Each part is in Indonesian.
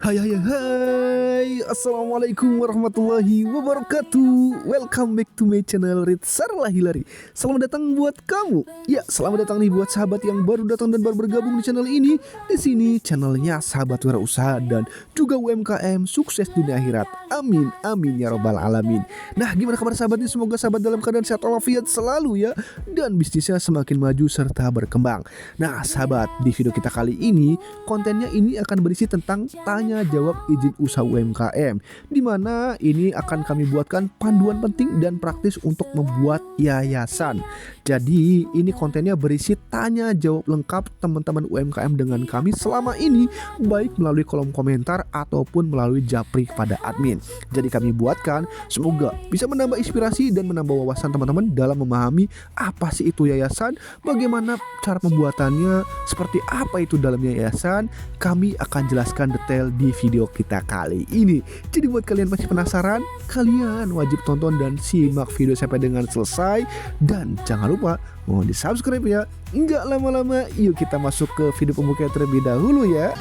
Hai, Assalamualaikum warahmatullahi wabarakatuh. Welcome back to my channel Ritsarlah Hilary. Selamat datang buat kamu. Ya, selamat datang nih buat sahabat yang baru datang dan baru bergabung di channel ini. Di sini channelnya sahabat wirausaha dan juga UMKM sukses dunia akhirat. Amin, amin ya robbal alamin. Nah, gimana kabar sahabat nih? Semoga sahabat dalam keadaan sehat walafiat selalu ya, dan bisnisnya semakin maju serta berkembang. Nah, sahabat, di video kita kali ini kontennya ini akan berisi tentang tanya jawab izin usaha UMKM, di mana ini akan kami buatkan panduan penting dan praktis untuk membuat yayasan. Jadi ini kontennya berisi tanya jawab lengkap teman-teman UMKM dengan kami selama ini, baik melalui kolom komentar ataupun melalui japri kepada admin. Jadi kami buatkan, semoga bisa menambah inspirasi dan menambah wawasan teman-teman dalam memahami apa sih itu yayasan, bagaimana cara pembuatannya, seperti apa itu dalamnya yayasan. Kami akan jelaskan detail di video kita kali ini. Jadi buat kalian masih penasaran, kalian wajib tonton dan simak video sampai dengan selesai. Dan jangan lupa mohon di subscribe ya. Nggak lama-lama, yuk kita masuk ke video pembuka terlebih dahulu ya.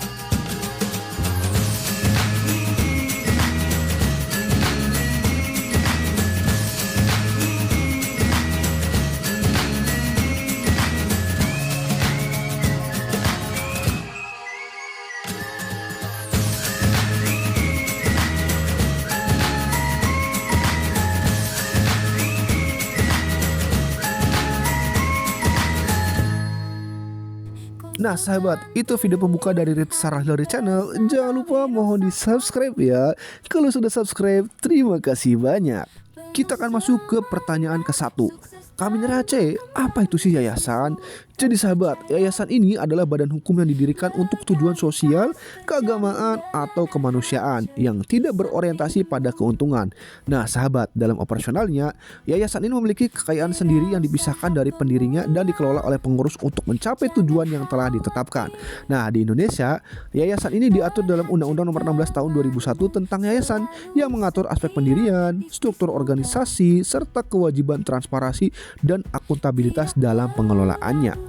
Nah sahabat, itu video pembuka dari Ritsarlah Hilary Channel. Jangan lupa mohon di subscribe ya. Kalau sudah subscribe, terima kasih banyak. Kita akan masuk ke pertanyaan ke-1. Kami Aceh, apa itu sih yayasan? Jadi sahabat, yayasan ini adalah badan hukum yang didirikan untuk tujuan sosial, keagamaan, atau kemanusiaan yang tidak berorientasi pada keuntungan. Nah sahabat, dalam operasionalnya, yayasan ini memiliki kekayaan sendiri yang dipisahkan dari pendirinya dan dikelola oleh pengurus untuk mencapai tujuan yang telah ditetapkan. Nah di Indonesia, yayasan ini diatur dalam Undang-Undang Nomor 16 Tahun 2001 tentang yayasan yang mengatur aspek pendirian, struktur organisasi, serta kewajiban transparansi dan akuntabilitas dalam pengelolaannya.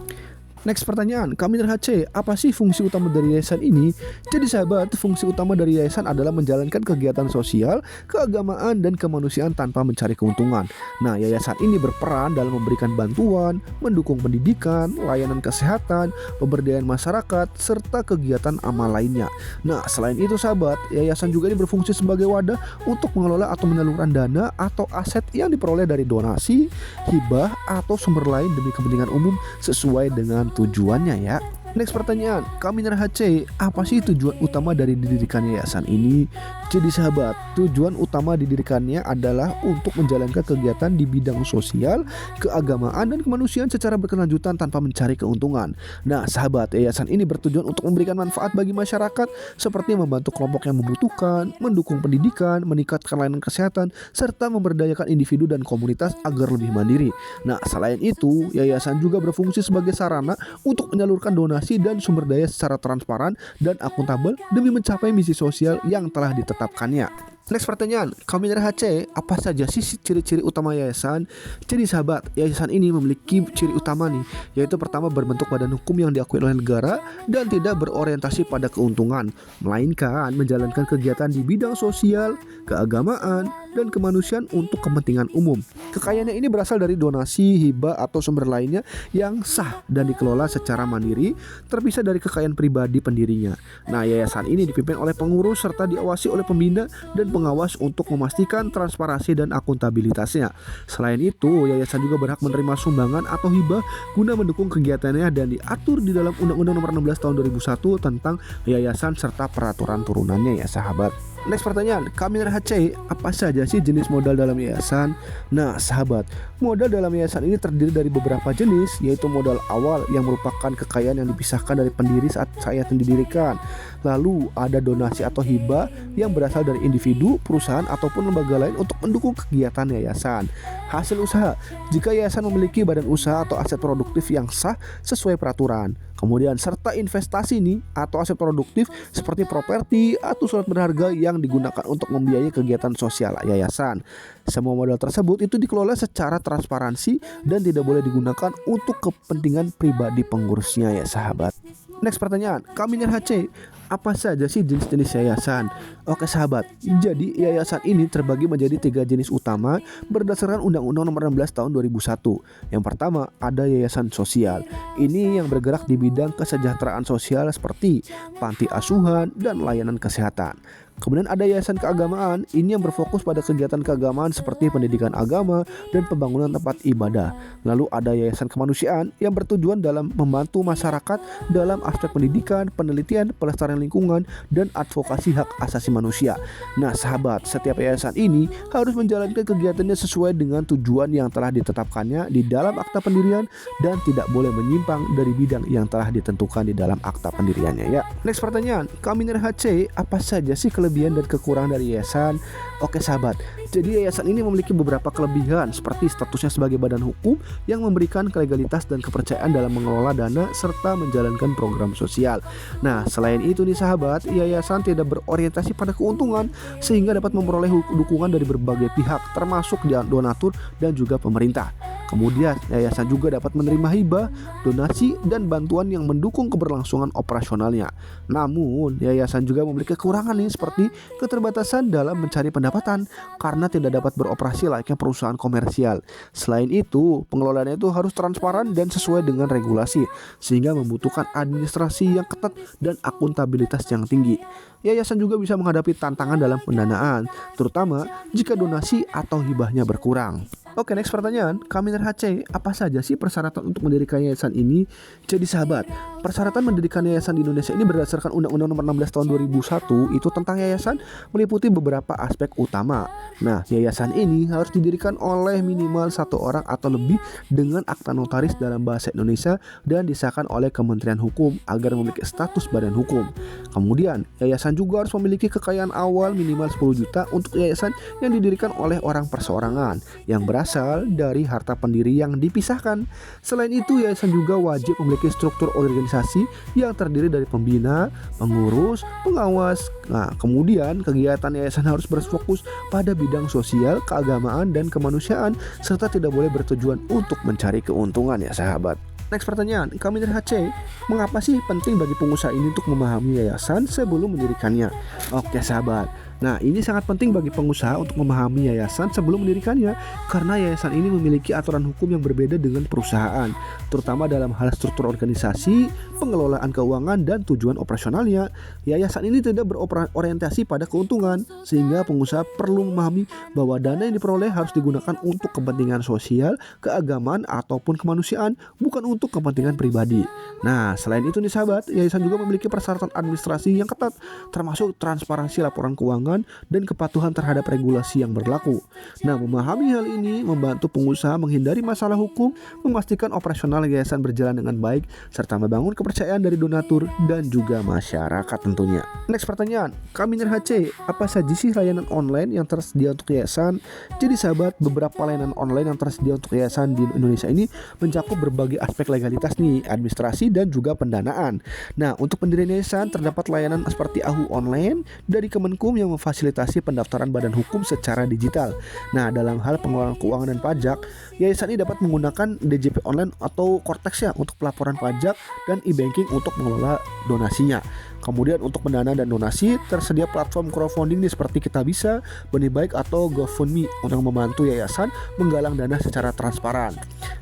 Next pertanyaan, kami Aceh, apa sih fungsi utama dari yayasan ini? Jadi sahabat, fungsi utama dari yayasan adalah menjalankan kegiatan sosial, keagamaan, dan kemanusiaan tanpa mencari keuntungan. Nah, yayasan ini berperan dalam memberikan bantuan, mendukung pendidikan, layanan kesehatan, pemberdayaan masyarakat, serta kegiatan amal lainnya. Nah, selain itu sahabat, yayasan juga ini berfungsi sebagai wadah untuk mengelola atau menyalurkan dana atau aset yang diperoleh dari donasi, hibah, atau sumber lain demi kepentingan umum sesuai dengan tujuannya ya. Next pertanyaan, kami Aceh, apa sih tujuan utama dari didirikan yayasan ini? Jadi sahabat, tujuan utama didirikannya adalah untuk menjalankan kegiatan di bidang sosial, keagamaan, dan kemanusiaan secara berkelanjutan tanpa mencari keuntungan. Nah sahabat, yayasan ini bertujuan untuk memberikan manfaat bagi masyarakat seperti membantu kelompok yang membutuhkan, mendukung pendidikan, meningkatkan layanan kesehatan, serta memberdayakan individu dan komunitas agar lebih mandiri. Nah selain itu, yayasan juga berfungsi sebagai sarana untuk menyalurkan donasi dan sumber daya secara transparan dan akuntabel demi mencapai misi sosial yang telah ditetapkannya. Next pertanyaan, kami Aceh, apa saja sih ciri-ciri utama yayasan? Jadi sahabat, yayasan ini memiliki ciri utama nih, yaitu pertama berbentuk badan hukum yang diakui oleh negara dan tidak berorientasi pada keuntungan, melainkan menjalankan kegiatan di bidang sosial, keagamaan, dan kemanusiaan untuk kepentingan umum. Kekayaannya ini berasal dari donasi, hibah, atau sumber lainnya yang sah dan dikelola secara mandiri, terpisah dari kekayaan pribadi pendirinya. Nah, yayasan ini dipimpin oleh pengurus serta diawasi oleh pembina dan pengawas untuk memastikan transparansi dan akuntabilitasnya. Selain itu, yayasan juga berhak menerima sumbangan atau hibah guna mendukung kegiatannya dan diatur di dalam Undang-Undang Nomor 16 Tahun 2001 tentang yayasan serta peraturan turunannya ya sahabat. Next pertanyaan, kami Aceh, apa saja sih jenis modal dalam yayasan? Nah sahabat, modal dalam yayasan ini terdiri dari beberapa jenis, yaitu modal awal yang merupakan kekayaan yang dipisahkan dari pendiri saat yayasan didirikan. Lalu ada donasi atau hibah yang berasal dari individu, perusahaan, ataupun lembaga lain untuk mendukung kegiatan yayasan. Hasil usaha, jika yayasan memiliki badan usaha atau aset produktif yang sah sesuai peraturan. Kemudian serta investasi nih atau aset produktif seperti properti atau surat berharga yang digunakan untuk membiayai kegiatan sosial yayasan. Semua modal tersebut itu dikelola secara transparansi dan tidak boleh digunakan untuk kepentingan pribadi pengurusnya ya sahabat. Next pertanyaan, kami Aceh, Apa saja sih jenis-jenis yayasan? Oke sahabat, jadi yayasan ini terbagi menjadi 3 jenis utama berdasarkan Undang-Undang Nomor 16 Tahun 2001. Yang pertama ada yayasan sosial. Ini yang bergerak di bidang kesejahteraan sosial seperti panti asuhan dan layanan kesehatan. Kemudian ada yayasan keagamaan, ini yang berfokus pada kegiatan keagamaan seperti pendidikan agama dan pembangunan tempat ibadah. Lalu ada yayasan kemanusiaan yang bertujuan dalam membantu masyarakat dalam aspek pendidikan, penelitian, pelestarian lingkungan, dan advokasi hak asasi manusia. Nah sahabat, setiap yayasan ini harus menjalankan kegiatannya sesuai dengan tujuan yang telah ditetapkannya di dalam akta pendirian dan tidak boleh menyimpang dari bidang yang telah ditentukan di dalam akta pendiriannya ya. Next pertanyaan, Kaminer HC, apa saja sih kelebihan dan kekurangan dari yayasan? Oke sahabat, jadi yayasan ini memiliki beberapa kelebihan seperti statusnya sebagai badan hukum yang memberikan legalitas dan kepercayaan dalam mengelola dana serta menjalankan program sosial. Nah selain itu nih sahabat, yayasan tidak berorientasi pada keuntungan sehingga dapat memperoleh dukungan dari berbagai pihak termasuk donatur dan juga pemerintah. Kemudian yayasan juga dapat menerima hibah, donasi, dan bantuan yang mendukung keberlangsungan operasionalnya. Namun yayasan juga memiliki kekurangan nih seperti keterbatasan dalam mencari pendapatan karena tidak dapat beroperasi layaknya perusahaan komersial. Selain itu, pengelolaannya itu harus transparan dan sesuai dengan regulasi sehingga membutuhkan administrasi yang ketat dan akuntabilitas yang tinggi. Yayasan juga bisa menghadapi tantangan dalam pendanaan, terutama jika donasi atau hibahnya berkurang. Oke, next pertanyaan, Kaminer HC, apa saja sih persyaratan untuk mendirikan yayasan ini? Jadi sahabat, persyaratan mendirikan yayasan di Indonesia ini berdasarkan Undang-Undang Nomor 16 Tahun 2001 itu tentang yayasan meliputi beberapa aspek utama. Nah, yayasan ini harus didirikan oleh minimal 1 orang atau lebih dengan akta notaris dalam bahasa Indonesia dan disahkan oleh Kementerian Hukum agar memiliki status badan hukum. Kemudian, yayasan juga harus memiliki kekayaan awal minimal 10 juta untuk yayasan yang didirikan oleh orang perseorangan yang berasal dari harta pendiri yang dipisahkan. Selain itu, yayasan juga wajib memiliki struktur organisasi yang terdiri dari pembina, pengurus, pengawas. Nah, kemudian kegiatan yayasan harus berfokus pada bidang sosial, keagamaan, dan kemanusiaan serta tidak boleh bertujuan untuk mencari keuntungan ya sahabat. Next pertanyaan, Kaminer HC, mengapa sih penting bagi pengusaha ini untuk memahami yayasan sebelum mendirikannya? Oke sahabat, nah ini sangat penting bagi pengusaha untuk memahami yayasan sebelum mendirikannya karena yayasan ini memiliki aturan hukum yang berbeda dengan perusahaan, terutama dalam hal struktur organisasi, pengelolaan keuangan, dan tujuan operasionalnya. Yayasan ini tidak berorientasi pada keuntungan sehingga pengusaha perlu memahami bahwa dana yang diperoleh harus digunakan untuk kepentingan sosial, keagamaan, ataupun kemanusiaan, bukan untuk kepentingan pribadi. Nah, selain itu nih sahabat, yayasan juga memiliki persyaratan administrasi yang ketat, termasuk transparansi laporan keuangan dan kepatuhan terhadap regulasi yang berlaku. Nah, memahami hal ini membantu pengusaha menghindari masalah hukum, memastikan operasional yayasan berjalan dengan baik, serta membangun kepercayaan dari donatur dan juga masyarakat tentunya. Next pertanyaan, Kaminer HC, apa saja sih layanan online yang tersedia untuk yayasan? Jadi sahabat, beberapa layanan online yang tersedia untuk yayasan di Indonesia ini mencakup berbagai aspek legalitas nih, administrasi, dan juga pendanaan. Nah, untuk pendirian yayasan terdapat layanan seperti AHU online dari Kemenkum yang memfasilitasi pendaftaran badan hukum secara digital. Nah, dalam hal pengelolaan keuangan dan pajak, yayasan ini dapat menggunakan DJP online atau Cortex ya untuk pelaporan pajak dan e-banking untuk mengelola donasinya. Kemudian untuk pendanaan dan donasi tersedia platform crowdfunding seperti Kitabisa, Benih Baik, atau GoFundMe untuk membantu yayasan menggalang dana secara transparan.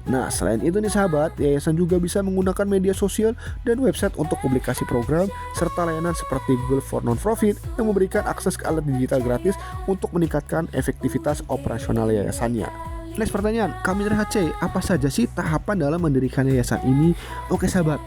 Nah, selain itu nih sahabat, yayasan juga bisa menggunakan media sosial dan website untuk publikasi program serta layanan seperti Google for Non-Profit yang memberikan akses ke alat digital gratis untuk meningkatkan efektivitas operasional yayasannya. Next pertanyaan, Kaminer HC, apa saja sih tahapan dalam mendirikan yayasan ini? Oke sahabat,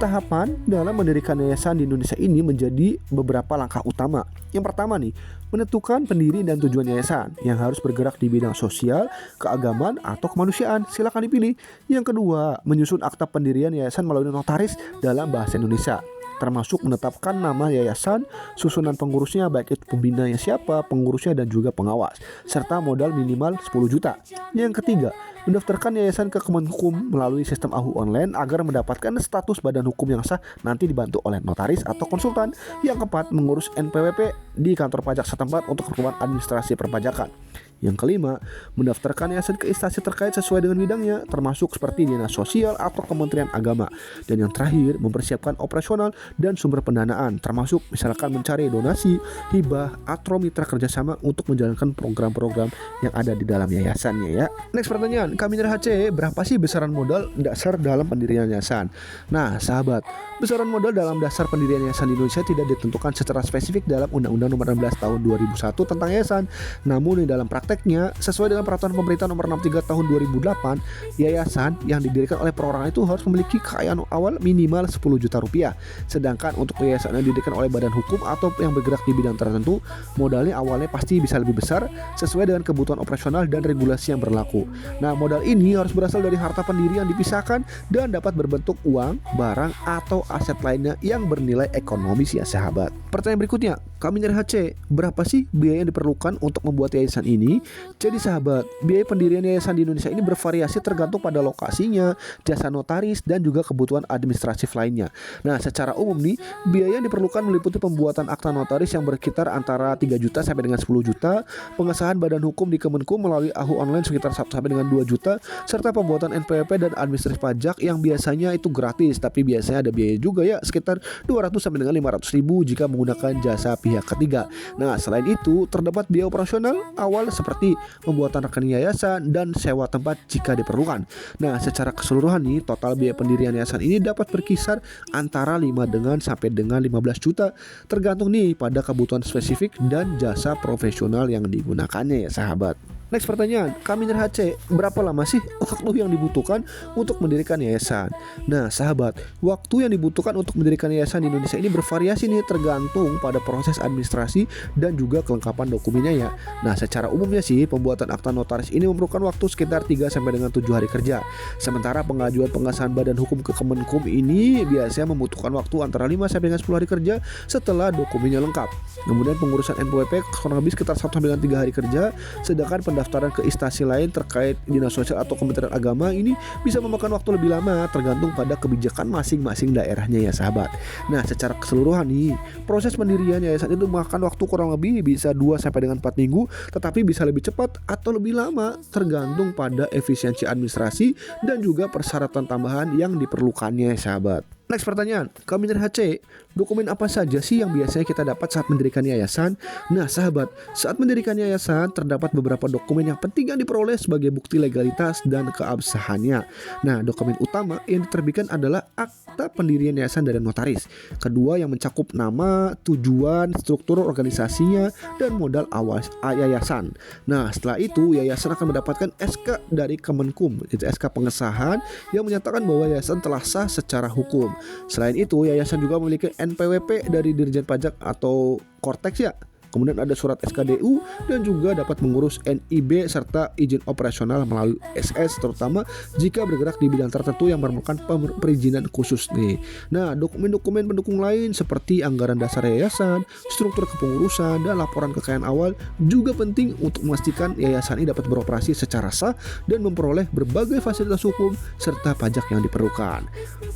tahapan dalam mendirikan yayasan di Indonesia ini menjadi beberapa langkah utama. Yang pertama nih, menentukan pendiri dan tujuan yayasan yang harus bergerak di bidang sosial, keagamaan, atau kemanusiaan. Silakan dipilih. Yang kedua, menyusun akta pendirian yayasan melalui notaris dalam bahasa Indonesia, termasuk menetapkan nama yayasan, susunan pengurusnya baik itu pembinanya siapa, pengurusnya, dan juga pengawas, serta modal minimal 10 juta. Yang ketiga, mendaftarkan yayasan ke Kemenkum melalui sistem AHU online agar mendapatkan status badan hukum yang sah, nanti dibantu oleh notaris atau konsultan. Yang keempat, mengurus NPWP di kantor pajak setempat untuk keperluan administrasi perpajakan. Yang kelima, mendaftarkan yayasan ke instansi terkait sesuai dengan bidangnya, termasuk seperti Dinas Sosial atau Kementerian Agama. Dan yang terakhir, mempersiapkan operasional dan sumber pendanaan, termasuk misalkan mencari donasi, hibah, atau mitra kerjasama untuk menjalankan program-program yang ada di dalam yayasannya ya. Next pertanyaan, Kaminer HC, berapa sih besaran modal dasar dalam pendirian yayasan? Nah, sahabat, besaran modal dalam dasar pendirian yayasan di Indonesia tidak ditentukan secara spesifik dalam Undang-Undang Nomor 16 Tahun 2001 tentang yayasan. Namun di dalam prakteknya, sesuai dengan peraturan pemerintah Nomor 63 Tahun 2008, yayasan yang didirikan oleh perorangan itu harus memiliki kekayaan awal minimal 10 juta rupiah. Sedangkan untuk yayasan yang didirikan oleh badan hukum atau yang bergerak di bidang tertentu, modalnya awalnya pasti bisa lebih besar sesuai dengan kebutuhan operasional dan regulasi yang berlaku. Nah, modal ini harus berasal dari harta pendiri yang dipisahkan dan dapat berbentuk uang, barang, atau aset lainnya yang bernilai ekonomis ya sahabat. Pertanyaan berikutnya, Kaminer HC, berapa sih biaya yang diperlukan untuk membuat yayasan ini? Jadi sahabat, biaya pendirian yayasan di Indonesia ini bervariasi tergantung pada lokasinya, jasa notaris, dan juga kebutuhan administratif lainnya. Nah, secara umum nih, biaya yang diperlukan meliputi pembuatan akta notaris yang berkitar antara 3 juta sampai dengan 10 juta, pengesahan badan hukum di Kemenkum melalui AHU online sekitar 1 sampai dengan 2 juta, serta pembuatan NPWP dan administrasi pajak yang biasanya itu gratis, tapi biasanya ada biaya juga ya sekitar 200 sampai dengan 500 ribu jika menggunakan jasa pihak ketiga. Nah, selain itu terdapat biaya operasional awal seperti pembuatan rekening yayasan dan sewa tempat jika diperlukan. Nah, secara keseluruhan nih total biaya pendirian yayasan ini dapat berkisar antara 5 dengan sampai dengan 15 juta tergantung nih pada kebutuhan spesifik dan jasa profesional yang digunakannya ya sahabat. Next pertanyaan, Kaminer HC, berapa lama sih waktu yang dibutuhkan untuk mendirikan yayasan? Nah sahabat, waktu yang dibutuhkan untuk mendirikan yayasan di Indonesia ini bervariasi nih tergantung pada proses administrasi dan juga kelengkapan dokumennya ya. Nah secara umumnya sih pembuatan akta notaris ini memerlukan waktu sekitar 3 sampai dengan 7 hari kerja. Sementara pengajuan pengesahan badan hukum ke Kemenkum ini biasanya membutuhkan waktu antara 5 sampai dengan 10 hari kerja setelah dokumennya lengkap. Kemudian pengurusan NPWP kurang lebih sekitar 1 sampai dengan 3 hari kerja, sedangkan pendaftaran ke instansi lain terkait Dinas Sosial atau Kementerian Agama ini bisa memakan waktu lebih lama tergantung pada kebijakan masing-masing daerahnya ya sahabat. Nah secara keseluruhan nih proses pendirian yayasan itu memakan waktu kurang lebih bisa 2 sampai dengan 4 minggu, tetapi bisa lebih cepat atau lebih lama tergantung pada efisiensi administrasi dan juga persyaratan tambahan yang diperlukannya sahabat. Next pertanyaan, Kaminer HC, dokumen apa saja sih yang biasanya kita dapat saat mendirikan yayasan? Nah sahabat, saat mendirikan yayasan terdapat beberapa dokumen yang penting yang diperoleh sebagai bukti legalitas dan keabsahannya. Nah dokumen utama yang diterbitkan adalah akta pendirian yayasan dari notaris. Kedua yang mencakup nama, tujuan, struktur organisasinya, dan modal awal yayasan. Nah setelah itu yayasan akan mendapatkan SK dari Kemenkum, itu SK pengesahan yang menyatakan bahwa yayasan telah sah secara hukum. Selain itu, yayasan juga memiliki NPWP dari Dirjen Pajak atau Kortex ya. Kemudian ada surat SKDU dan juga dapat mengurus NIB serta izin operasional melalui SS terutama jika bergerak di bidang tertentu yang memerlukan perizinan khusus nih. Nah, dokumen-dokumen pendukung lain seperti anggaran dasar yayasan, struktur kepengurusan, dan laporan kekayaan awal juga penting untuk memastikan yayasan ini dapat beroperasi secara sah dan memperoleh berbagai fasilitas hukum serta pajak yang diperlukan.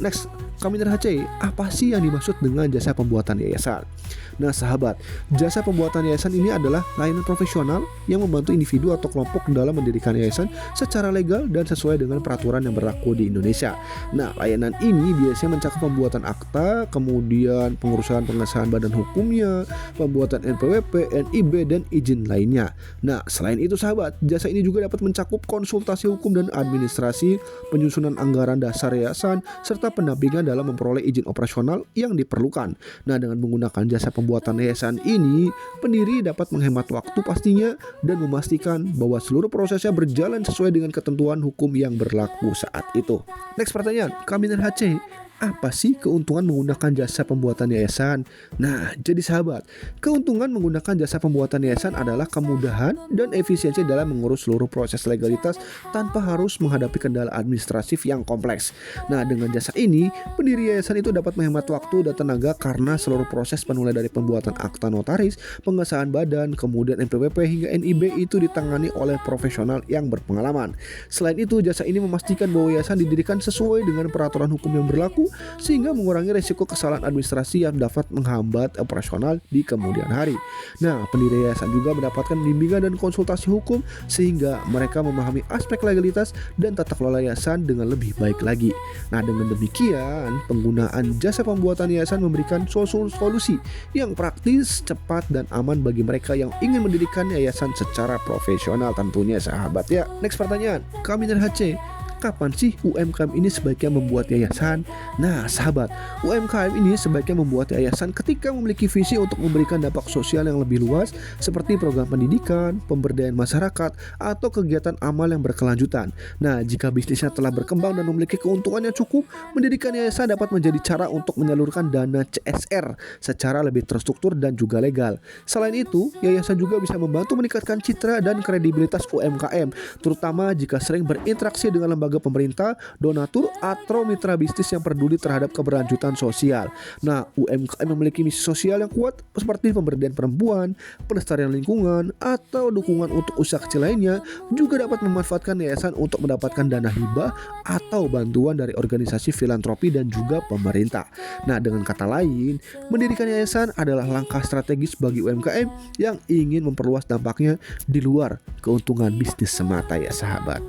Next, Kaminer HC, apa sih yang dimaksud dengan jasa pembuatan yayasan? Nah sahabat, jasa pembuatan yayasan ini adalah layanan profesional yang membantu individu atau kelompok dalam mendirikan yayasan secara legal dan sesuai dengan peraturan yang berlaku di Indonesia. Nah layanan ini biasanya mencakup pembuatan akta, kemudian pengurusan pengesahan badan hukumnya, pembuatan NPWP, NIB, dan izin lainnya. Nah selain itu sahabat, jasa ini juga dapat mencakup konsultasi hukum dan administrasi, penyusunan anggaran dasar yayasan, serta pendampingan dalam memperoleh izin operasional yang diperlukan. Nah dengan menggunakan jasa pembuatan yayasan ini, pendiri dapat menghemat waktu pastinya dan memastikan bahwa seluruh prosesnya berjalan sesuai dengan ketentuan hukum yang berlaku saat itu. Next pertanyaan, Kaminer HC, apa sih keuntungan menggunakan jasa pembuatan yayasan? Nah, jadi sahabat, keuntungan menggunakan jasa pembuatan yayasan adalah kemudahan dan efisiensi dalam mengurus seluruh proses legalitas tanpa harus menghadapi kendala administratif yang kompleks. Nah, dengan jasa ini, pendiri yayasan itu dapat menghemat waktu dan tenaga karena seluruh proses mulai dari pembuatan akta notaris, pengesahan badan, kemudian NPWP hingga NIB itu ditangani oleh profesional yang berpengalaman. Selain itu, jasa ini memastikan bahwa yayasan didirikan sesuai dengan peraturan hukum yang berlaku sehingga mengurangi resiko kesalahan administrasi yang dapat menghambat operasional di kemudian hari. Nah, pendiri yayasan juga mendapatkan bimbingan dan konsultasi hukum sehingga mereka memahami aspek legalitas dan tata kelola yayasan dengan lebih baik lagi. Nah, dengan demikian, penggunaan jasa pembuatan yayasan memberikan solusi yang praktis, cepat, dan aman bagi mereka yang ingin mendirikan yayasan secara profesional tentunya sahabat ya. Next pertanyaan, Kaminer HC, kapan sih UMKM ini sebaiknya membuat yayasan? Nah sahabat, UMKM ini sebaiknya membuat yayasan ketika memiliki visi untuk memberikan dampak sosial yang lebih luas seperti program pendidikan, pemberdayaan masyarakat, atau kegiatan amal yang berkelanjutan. Nah, jika bisnisnya telah berkembang dan memiliki keuntungan yang cukup, mendirikan yayasan dapat menjadi cara untuk menyalurkan dana CSR secara lebih terstruktur dan juga legal. Selain itu, yayasan juga bisa membantu meningkatkan citra dan kredibilitas UMKM, terutama jika sering berinteraksi dengan lembaga pemerintah, donatur, atau mitra bisnis yang peduli terhadap keberlanjutan sosial. Nah, UMKM memiliki misi sosial yang kuat seperti pemberdayaan perempuan, pelestarian lingkungan, atau dukungan untuk usaha kecil lainnya, juga dapat memanfaatkan yayasan untuk mendapatkan dana hibah atau bantuan dari organisasi filantropi dan juga pemerintah. Nah, dengan kata lain, mendirikan yayasan adalah langkah strategis bagi UMKM yang ingin memperluas dampaknya di luar keuntungan bisnis semata ya sahabat.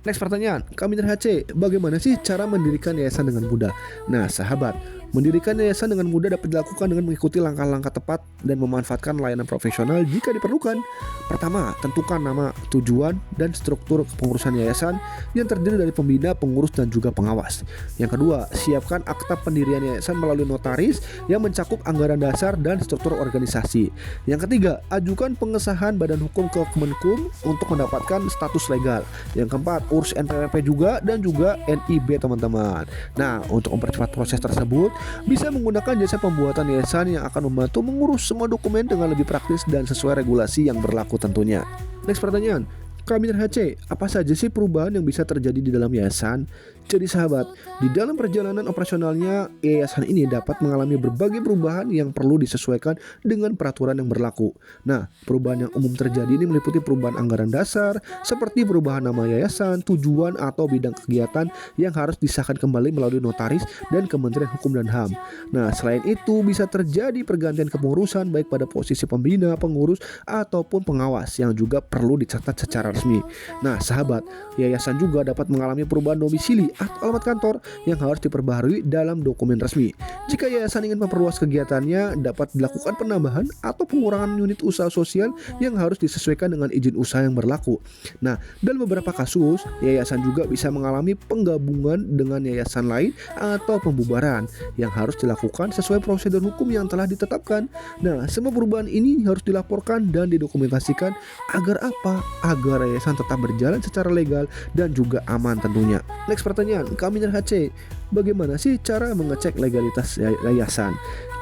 Next pertanyaan, Kaminer HC, bagaimana sih cara mendirikan yayasan dengan mudah? Nah sahabat, mendirikan yayasan dengan mudah dapat dilakukan dengan mengikuti langkah-langkah tepat dan memanfaatkan layanan profesional jika diperlukan. Pertama, tentukan nama, tujuan, dan struktur kepengurusan yayasan yang terdiri dari pembina, pengurus, dan juga pengawas. Yang kedua, siapkan akta pendirian yayasan melalui notaris yang mencakup anggaran dasar dan struktur organisasi. Yang ketiga, ajukan pengesahan badan hukum ke Kemenkum untuk mendapatkan status legal. Yang keempat, urus NPWP juga dan juga NIB teman-teman. Nah, untuk mempercepat proses tersebut, bisa menggunakan jasa pembuatan yayasan yang akan membantu mengurus semua dokumen dengan lebih praktis dan sesuai regulasi yang berlaku tentunya. Next pertanyaan, Kaminer HC, apa saja sih perubahan yang bisa terjadi di dalam yayasan? Jadi sahabat, di dalam perjalanan operasionalnya, yayasan ini dapat mengalami berbagai perubahan yang perlu disesuaikan dengan peraturan yang berlaku. Nah, perubahan yang umum terjadi ini meliputi perubahan anggaran dasar, seperti perubahan nama yayasan, tujuan atau bidang kegiatan yang harus disahkan kembali melalui notaris dan Kementerian Hukum dan HAM. Nah, selain itu bisa terjadi pergantian kepengurusan baik pada posisi pembina, pengurus, ataupun pengawas yang juga perlu dicatat secara resmi. Nah, sahabat, yayasan juga dapat mengalami perubahan domisili atau alamat kantor yang harus diperbaharui dalam dokumen resmi. Jika yayasan ingin memperluas kegiatannya, dapat dilakukan penambahan atau pengurangan unit usaha sosial yang harus disesuaikan dengan izin usaha yang berlaku. Nah, dalam beberapa kasus, yayasan juga bisa mengalami penggabungan dengan yayasan lain atau pembubaran yang harus dilakukan sesuai prosedur hukum yang telah ditetapkan. Nah, semua perubahan ini harus dilaporkan dan didokumentasikan agar apa? Agar yayasan tetap berjalan secara legal dan juga aman tentunya. Next pertanyaan, Kaminer HC, bagaimana sih cara mengecek legalitas yayasan?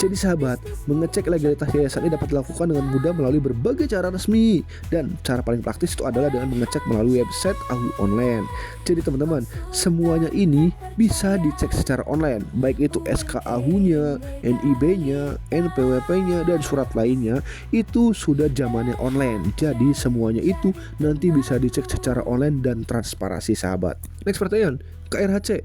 Jadi sahabat, mengecek legalitas yayasan ini dapat dilakukan dengan mudah melalui berbagai cara resmi. Dan cara paling praktis itu adalah dengan mengecek melalui website AHU online. Jadi teman-teman, semuanya ini bisa dicek secara online, baik itu SK AHU-nya, NIB-nya, NPWP-nya, dan surat lainnya. Itu sudah zamannya online. Jadi semuanya itu nanti bisa dicek secara online dan transparansi sahabat. Next pertanyaan, KRHC,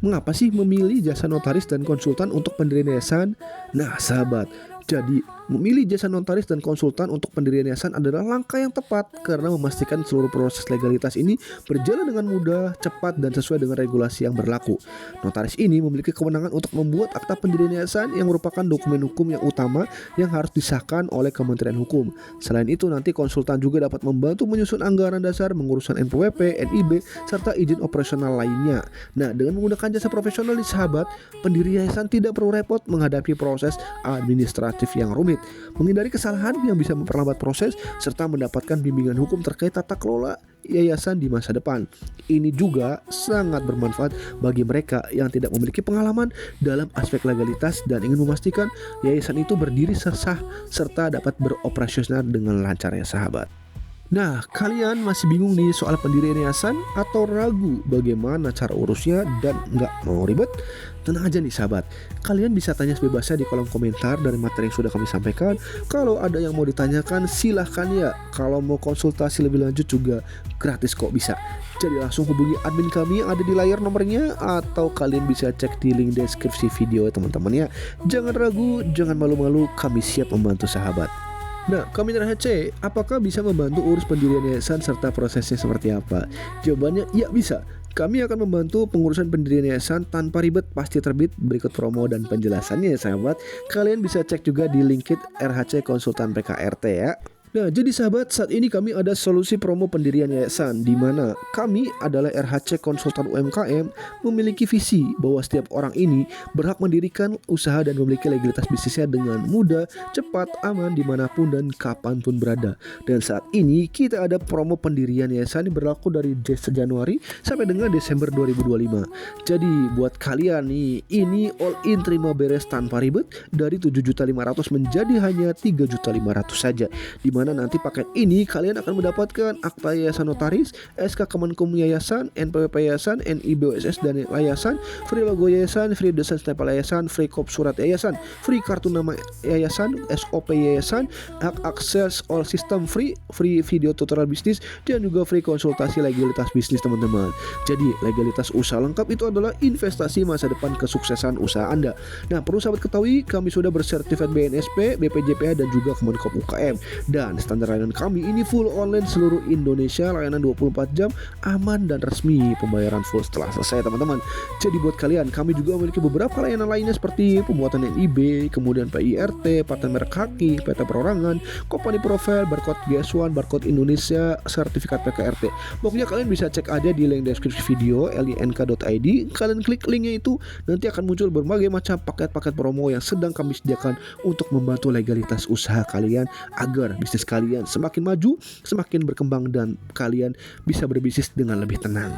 mengapa sih memilih jasa notaris dan konsultan untuk pendirian yayasan? Nah sahabat, jadi memilih jasa notaris dan konsultan untuk pendirian yayasan adalah langkah yang tepat karena memastikan seluruh proses legalitas ini berjalan dengan mudah, cepat, dan sesuai dengan regulasi yang berlaku. Notaris ini memiliki kewenangan untuk membuat akta pendirian yayasan yang merupakan dokumen hukum yang utama yang harus disahkan oleh Kementerian Hukum. Selain itu, nanti konsultan juga dapat membantu menyusun anggaran dasar, mengurusan NPWP, NIB, serta izin operasional lainnya. Nah, dengan menggunakan jasa profesional di sahabat, pendiri yayasan tidak perlu repot menghadapi proses administratif yang rumit, menghindari kesalahan yang bisa memperlambat proses, serta mendapatkan bimbingan hukum terkait tata kelola yayasan di masa depan. Ini juga sangat bermanfaat bagi mereka yang tidak memiliki pengalaman dalam aspek legalitas dan ingin memastikan yayasan itu berdiri sah serta dapat beroperasional dengan lancar ya sahabat. Nah, kalian masih bingung nih soal pendirian yayasan atau ragu bagaimana cara urusnya dan nggak mau ribet? Tenang aja nih sahabat, kalian bisa tanya sebebasnya di kolom komentar dari materi yang sudah kami sampaikan. Kalau ada yang mau ditanyakan silahkan ya. Kalau mau konsultasi lebih lanjut juga gratis kok bisa. Jadi langsung hubungi admin kami yang ada di layar nomornya, atau kalian bisa cek di link deskripsi video teman-teman ya. Jangan ragu, jangan malu-malu, kami siap membantu sahabat. Nah, kami HC, apakah bisa membantu urus pendirian yayasan serta prosesnya seperti apa? Jawabannya, ya bisa. Kami akan membantu pengurusan pendirian yayasan tanpa ribet, pasti terbit. Berikut promo dan penjelasannya ya sahabat. Kalian bisa cek juga di link RHC Konsultan PKRT ya. Nah, jadi sahabat, saat ini kami ada solusi promo pendirian yayasan, di mana kami adalah RHC Konsultan UMKM memiliki visi bahwa setiap orang ini berhak mendirikan usaha dan memiliki legalitas bisnisnya dengan mudah, cepat, aman, dimanapun dan kapanpun berada. Dan saat ini kita ada promo pendirian yayasan yang berlaku dari Januari sampai dengan Desember 2025. Jadi buat kalian nih, ini all in terima beres tanpa ribet, dari 7.500.000 menjadi hanya 3.500.000 saja. Dimana nanti paket ini kalian akan mendapatkan akta yayasan notaris, SK Kemenkum yayasan, NPWP yayasan, NIBOSS dan yayasan, free logo yayasan, free desain stempel yayasan, free kop surat yayasan, free kartu nama yayasan, SOP yayasan, hak akses all system free video tutorial bisnis, dan juga free konsultasi legalitas bisnis teman-teman. Jadi legalitas usaha lengkap itu adalah investasi masa depan kesuksesan usaha Anda. Nah, perlu sahabat ketahui, kami sudah bersertifikat BNSP, BPJPH dan juga Kemenkom UKM. Dan standar layanan kami ini full online seluruh Indonesia, layanan 24 jam, aman dan resmi, pembayaran full setelah selesai teman-teman. Jadi buat kalian, kami juga memiliki beberapa layanan lainnya seperti pembuatan NIB, kemudian PIRT, paten merek haki, PT perorangan, company profile, barcode GS1, barcode Indonesia, sertifikat PKRT. Pokoknya kalian bisa cek aja di link deskripsi video link.id. Kalian klik linknya itu, nanti akan muncul berbagai macam paket-paket promo yang sedang kami sediakan untuk membantu legalitas usaha kalian agar bisnis kalian semakin maju, semakin berkembang, dan kalian bisa berbisnis dengan lebih tenang.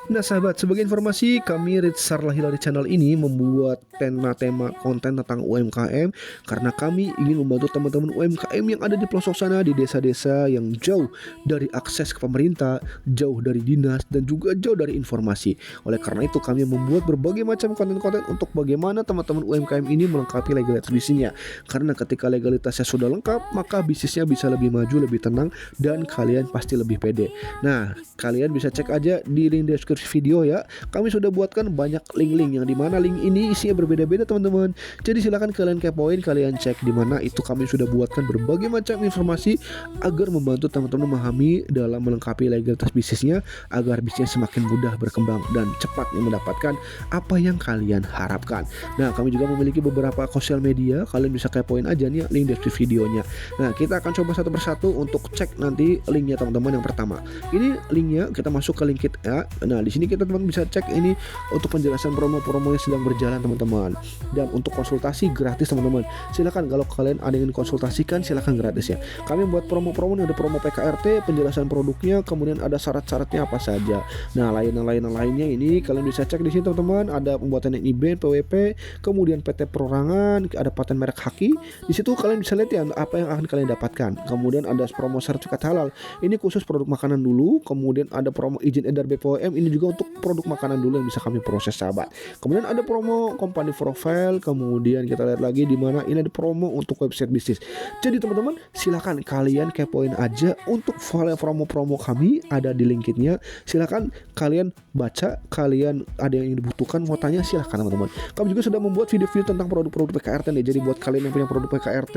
Nah sahabat, sebagai informasi, kami Ritsarlah Hilary Channel ini membuat tema konten tentang UMKM karena kami ingin membantu teman-teman UMKM yang ada di pelosok sana, di desa-desa yang jauh dari akses ke pemerintah, jauh dari dinas, dan juga jauh dari informasi. Oleh karena itu kami membuat berbagai macam konten-konten untuk bagaimana teman-teman UMKM ini melengkapi legalitas bisnisnya. Karena ketika legalitasnya sudah lengkap, maka bisnisnya bisa lebih maju, lebih tenang, dan kalian pasti lebih pede. Nah, kalian bisa cek aja di link deskripsi video ya. Kami sudah buatkan banyak link-link yang dimana link ini isinya berbeda-beda teman-teman. Jadi silakan kalian kepoin, kalian cek di mana itu kami sudah buatkan berbagai macam informasi agar membantu teman-teman memahami dalam melengkapi legalitas bisnisnya agar bisnisnya semakin mudah berkembang dan cepat mendapatkan apa yang kalian harapkan. Nah, kami juga memiliki beberapa sosial media, kalian bisa kepoin aja nih link deskripsi videonya. Nah, kita akan coba satu persatu untuk cek nanti linknya teman-teman. Yang pertama, ini linknya kita masuk ke link ya. Nah, di sini kita teman bisa cek ini untuk penjelasan promo-promo yang sedang berjalan teman-teman. Dan untuk konsultasi gratis teman-teman. Silakan kalau kalian ada yang konsultasikan silakan gratis ya. Kami buat promo-promo, ada promo PKRT, penjelasan produknya, kemudian ada syarat-syaratnya apa saja. Nah, layanan lainnya ini kalian bisa cek di sini teman-teman. Ada pembuatan NIB, PWP, kemudian PT perorangan, ada paten merek haki. Di situ kalian bisa lihat ya apa yang akan kalian dapatkan. Kemudian ada promo sertifikat halal. Ini khusus produk makanan dulu. Kemudian ada promo izin edar BPOM. Ini juga untuk produk makanan dulu yang bisa kami proses sahabat. Kemudian ada promo company profile, kemudian kita lihat lagi di mana ini ada promo untuk website bisnis. Jadi teman-teman silakan kalian kepoin aja untuk promo-promo kami ada di linknya. Silakan kalian baca, kalian ada yang dibutuhkan mau tanya silakan teman-teman. Kami juga sudah membuat video-video tentang produk-produk PKRT nih. Jadi buat kalian yang punya produk PKRT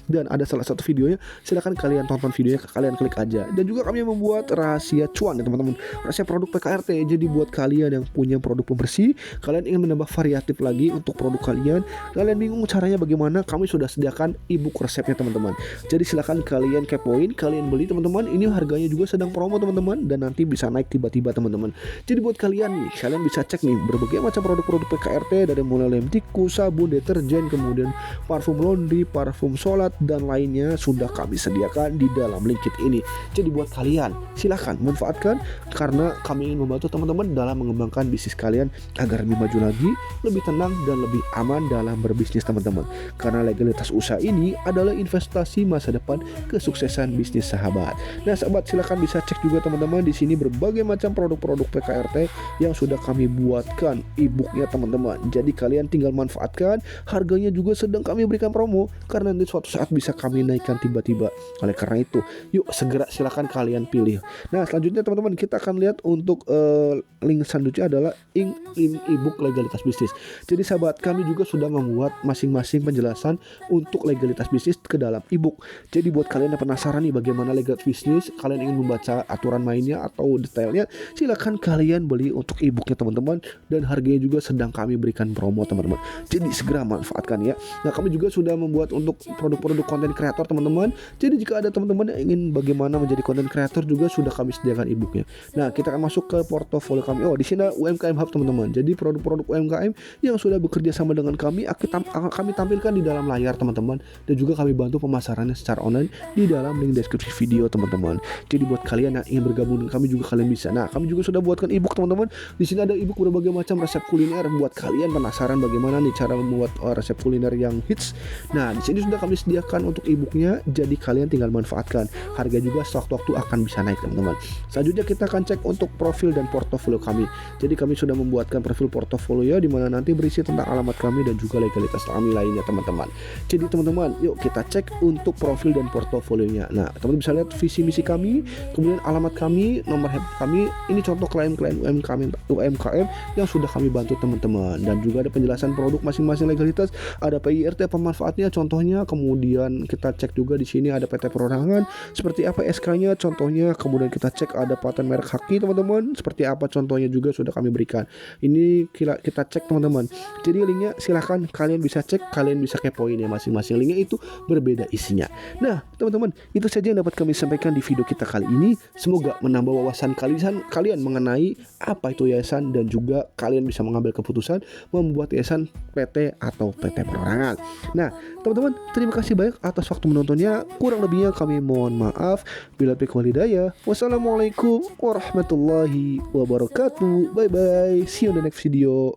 dan ada salah satu videonya, silakan kalian tonton videonya, kalian klik aja. Dan juga kami membuat rahasia cuan ya teman-teman. Rahasia produk PKRT. Jadi buat kalian yang punya produk pembersih, kalian ingin menambah variatif lagi untuk produk kalian bingung caranya bagaimana, kami sudah sediakan ebook resepnya teman-teman. Jadi silakan kalian kepoin, kalian beli teman-teman. Ini harganya juga sedang promo teman-teman dan nanti bisa naik tiba-tiba teman-teman. Jadi buat kalian nih, kalian bisa cek nih berbagai macam produk-produk PKRT dari mulai lem tikus, sabun, deterjen, kemudian parfum laundry, parfum sholat dan lainnya sudah kami sediakan di dalam link ini. Jadi buat kalian silakan manfaatkan karena kami ingin membantu teman-teman dalam mengembangkan bisnis kalian agar lebih maju lagi, lebih tenang dan lebih aman dalam berbisnis teman-teman. Karena legalitas usaha ini adalah investasi masa depan kesuksesan bisnis sahabat. Nah sahabat, silahkan bisa cek juga teman-teman di sini berbagai macam produk-produk PKRT yang sudah kami buatkan e-booknya teman-teman. Jadi kalian tinggal manfaatkan, harganya juga sedang kami berikan promo karena nanti suatu saat bisa kami naikkan tiba-tiba. Oleh karena itu, yuk segera silahkan kalian pilih. Nah selanjutnya teman-teman, kita akan lihat untuk link selanjutnya adalah e-book legalitas bisnis. Jadi sahabat, kami juga sudah membuat masing-masing penjelasan untuk legalitas bisnis ke dalam e-book. Jadi buat kalian yang penasaran nih bagaimana legalitas bisnis, kalian ingin membaca aturan mainnya atau detailnya, silahkan kalian beli untuk e-booknya teman-teman, dan harganya juga sedang kami berikan promo teman-teman. Jadi segera manfaatkan ya. Nah kami juga sudah membuat untuk produk-produk konten kreator teman-teman. Jadi jika ada teman-teman yang ingin bagaimana menjadi konten kreator juga sudah kami sediakan e-booknya. Nah kita akan masuk ke portofolio kami. Oh di sini UMKM Hub teman-teman. Jadi produk-produk UMKM yang sudah bekerja sama dengan kami akan kami tampilkan di dalam layar teman-teman, dan juga kami bantu pemasarannya secara online di dalam link deskripsi video teman-teman. Jadi buat kalian yang ingin bergabung dengan kami juga kalian bisa. Nah kami juga sudah buatkan e-book teman-teman. Di sini ada e-book berbagai macam resep kuliner buat kalian penasaran bagaimana nih cara membuat resep kuliner yang hits. Nah di sini sudah kami sediakan untuk e-booknya, jadi kalian tinggal manfaatkan. Harga juga sewaktu-waktu akan bisa naik teman-teman. Selanjutnya kita akan cek untuk profil dan portofolio kami. Jadi kami sudah membuatkan profil portofolio di mana nanti berisi tentang alamat kami dan juga legalitas kami lainnya teman-teman. Jadi teman-teman, yuk kita cek untuk profil dan portofolionya. Nah teman-teman bisa lihat visi misi kami, kemudian alamat kami, nomor handphone kami. Ini contoh klien-klien UMKM yang sudah kami bantu teman-teman, dan juga ada penjelasan produk masing-masing legalitas, ada PIRT pemanfaatnya contohnya, kemudian kita cek juga di sini ada PT perorangan seperti apa SK-nya contohnya, kemudian kita cek ada paten merek haki teman-teman seperti apa contohnya juga sudah kami berikan. Ini kita cek teman-teman. Jadi linknya silahkan kalian bisa cek, kalian bisa kepoin ya, masing-masing linknya itu berbeda isinya. Nah teman-teman, itu saja yang dapat kami sampaikan di video kita kali ini. Semoga menambah wawasan kalian mengenai apa itu yayasan, dan juga kalian bisa mengambil keputusan membuat yayasan PT atau PT perorangan. Nah teman-teman, terima kasih banyak atas waktu menontonnya. Kurang lebihnya kami mohon maaf. Bila taufiq wal hidayah. Wassalamualaikum warahmatullahi wabarakatuh. Bye bye. See you in the next video.